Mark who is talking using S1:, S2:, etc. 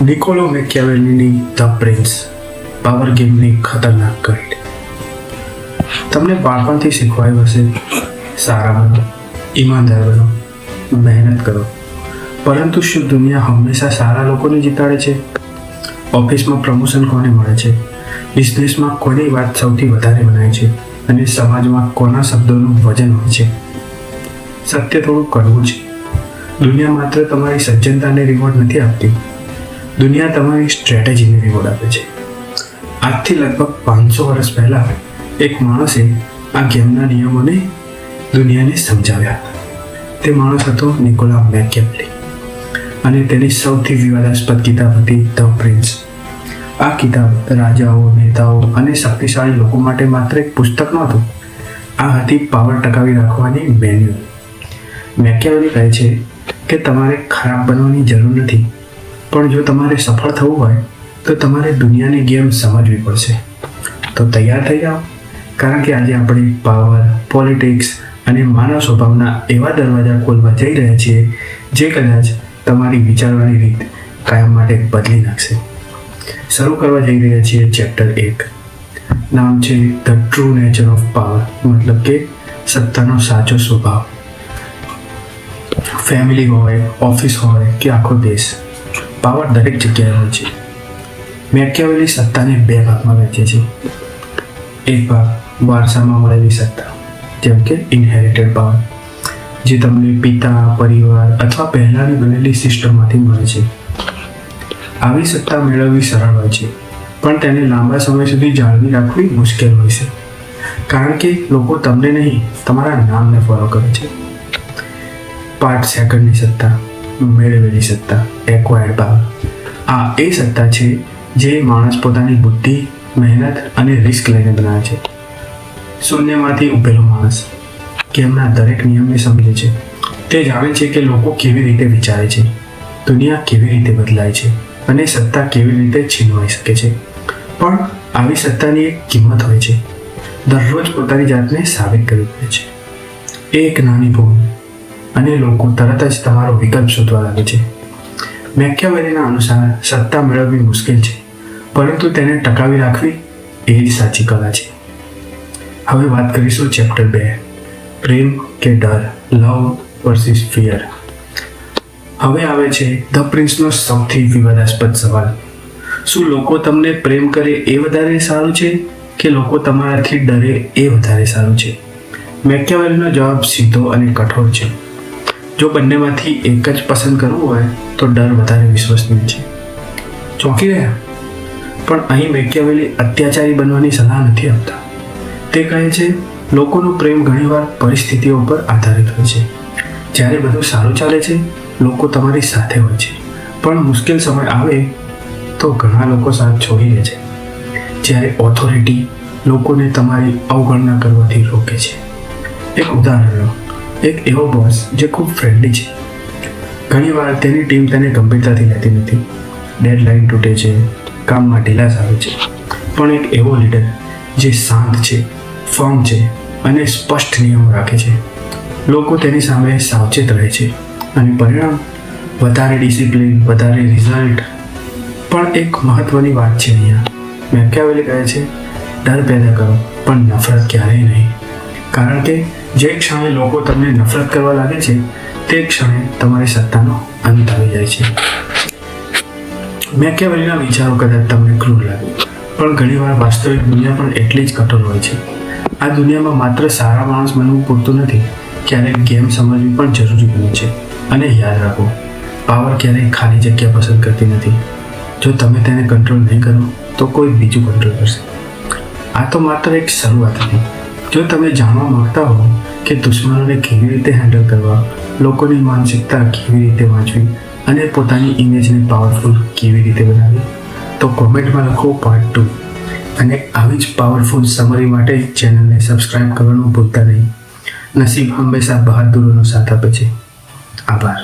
S1: નિકોલો મેકિયાવેલીની the prince, power ગેમની ખતરનાક guide. તમને બાળપણથી શીખવાયું હશે, સારા બનો, ઈમાનદાર બનો, મહેનત કરો. પરંતુ શું દુનિયા હંમેશા સારા લોકોને જીતાડે છે? ઓફિસમાં પ્રમોશન કોને મળે છે? બિઝનેસમાં કોની વાત સૌથી વધારે મનાય છે? અને સમાજમાં કોના શબ્દોનું વજન હોય છે? સત્ય થોડું કડવું છે. દુનિયા માત્ર તમારી સજ્જનતાને રિવોર્ડ નથી આપતી, દુનિયા તમારી સ્ટ્રેટેજીને રિવોર્ડ આપે છે. આજથી લગભગ 500 વર્ષ પહેલાં એક માણસે આ ગેમના નિયમોને દુનિયાને સમજાવ્યા હતા. તે માણસ હતો નિકોલો મેકિયાવેલી, અને તેની સૌથી વિવાદાસ્પદ કિતાબ હતી ધ પ્રિન્સ. આ કિતાબ રાજાઓ, નેતાઓ અને શક્તિશાળી લોકો માટે માત્ર એક પુસ્તક નહોતું, આ હતી પાવર ટકાવી રાખવાની મેન્યુઅલ. મેકિયાવેલી કહે છે કે તમારે ખરાબ બનવાની જરૂર નથી, પણ જો તમારે સફળ થવું હોય તો તમારે દુનિયાની ગેમ સમજવી પડશે. તો તૈયાર થઈ જાઓ, કારણ કે આજે આપણે પાવર, પોલિટિક્સ અને માનવ સ્વભાવના એવા દરવાજા ખોલવા જઈ રહ્યા છીએ જે કદાચ તમારી વિચારવાની રીત કાયમ માટે બદલી નાખશે. શરૂ કરવા જઈ રહ્યા છીએ ચેપ્ટર 1. નામ છે the true nature of power, મતલબ કે સત્તાનો સાચો સ્વભાવ. ફેમિલી હોય, ઓફિસ હોય કે આખો દેશ, પાવર દરેક જગ્યાએ હોય છે. મેકિયાવેલી સત્તાને 2 ભાગમાં વહેંચે છે. એક ભાગ વારસામાં મળેલી સત્તા, જેમ કે ઇનહેરિટેડ પાવર, જે તમને પિતા, પરિવાર અથવા પહેલાંની બનેલી સિસ્ટમમાંથી મળે છે. આવી સત્તા મેળવવી સરળ હોય છે, પણ તેને લાંબા સમય સુધી જાળવી રાખવી મુશ્કેલ હોય છે, કારણ કે લોકો તમને નહીં, તમારા નામને ફોલો કરે છે. પાર્ટ સેકન્ડની સત્તા, મેળવેલી સત્તા, એક્વાયર્ડ પાવર. આ એ સત્તા છે જે માણસ પોતાની બુદ્ધિ, મહેનત અને રિસ્ક લઈને બનાવે છે. શૂન્યમાંથી ઉભેલો માણસ ગેમના દરેક નિયમને સમજે છે. તે જાણે છે કે લોકો કેવી રીતે વિચારે છે, દુનિયા કેવી રીતે બદલાય છે અને સત્તા કેવી રીતે છીનવાઈ શકે છે. પણ આવી સત્તાની એક કિંમત હોય છે. દરરોજ પોતાની જાતને સાબિત કરવી પડે છે. એક નાની ભૂલ અને લોકો તરત જ તમારો વિકલ્પ શોધવા લાગે છે. મેકિયાવેલીના અનુસાર સત્તા મેળવવી મુશ્કેલ છે, પરંતુ તેને ટકાવી રાખવી એ જ સાચી કલા છે. હવે વાત કરીશું ચેપ્ટર 2, પ્રેમ કે ડર, લવ વર્સિસ ફિયર. હવે આવે છે ધ પ્રિન્સનો સૌથી વિવાદાસ્પદ સવાલ. શું લોકો તમને પ્રેમ કરે એ વધારે સારું છે કે લોકો તમારાથી ડરે એ વધારે સારું છે? મેકિયાવેલીનો જવાબ સીધો અને કઠોર છે. જો બંનેમાંથી એક જ પસંદ કરવું હોય તો ડર વધારે વિશ્વસનીય છે. ચોંકી રહ્યા? પણ અહીં મેકિયાવેલી અત્યાચારી બનવાની સલાહ નથી આપતા. તે કહે છે લોકોનો પ્રેમ ઘણીવાર પરિસ્થિતિઓ પર આધારિત હોય છે. જ્યારે બધું સારું ચાલે છે, લોકો તમારી સાથે હોય છે, પણ મુશ્કેલ સમય આવે તો ઘણા લોકો સાથ છોડી દે છે. જ્યારે ઓથોરિટી લોકોને તમારી અવગણના કરવાથી રોકે છે. એક ઉદાહરણ લો. એક એવો બોસ જે ખૂબ ફ્રેન્ડલી છે. ઘણીવાર તેની ટીમ તેને ગંભીરતાથી લેતી નથી, ડેડલાઇન તૂટે છે, કામમાં ઢીલાસ આવે છે. પણ એક એવો લીડર જે શાંત છે, ફર્મ છે અને સ્પષ્ટ નિયમો રાખે છે, લોકો તેની સામે સાવચેત રહે છે અને પરિણામ વધારે ડિસિપ્લિન, વધારે રિઝલ્ટ. પણ એક મહત્વની વાત છે અહીંયા. મેકિયાવેલી કહે છે ડર પેદા કરો પણ નફરત ક્યારેય નહીં, કારણ કે જે ક્ષણે લોકો તમને નફરત કરવા લાગે છે તે ક્ષણે તમારી સત્તાનો અંત આવી જાય છે. મેકિયાવેલીના વિચારો કદાચ તમને ક્રૂર લાગે, પણ ઘણીવાર વાસ્તવિક દુનિયા પણ એટલી જ કઠોર હોય છે. આ દુનિયામાં માત્ર સારા માણસ બનવું પૂરતું નથી, ક્યારેક ગેમ સમજવી પણ જરૂરી બને છે. અને યાદ રાખો, પાવર ક્યારેય ખાલી જગ્યા પસંદ કરતી નથી. જો તમે તેને કંટ્રોલ નહીં કરો તો કોઈ બીજું કંટ્રોલ કરશે. આ તો માત્ર એક શરૂઆત હતી. જો તમે જાણવા માંગતા હો કે દુશ્મનોને કેવી રીતે હેન્ડલ કરવા, લોકોની માનસિકતા કેવી રીતે વાંચવી અને પોતાની ઇમેજને પાવરફુલ કેવી રીતે બનાવવી, તો કોમેન્ટમાં લખો પાર્ટ 2. અને આવી જ પાવરફુલ સમરી માટે ચેનલને સબસ્ક્રાઇબ કરવાનું ભૂલતા નહીં. નસીબ હંમેશા બહાદુરોનો સાથ આપે છે. આભાર.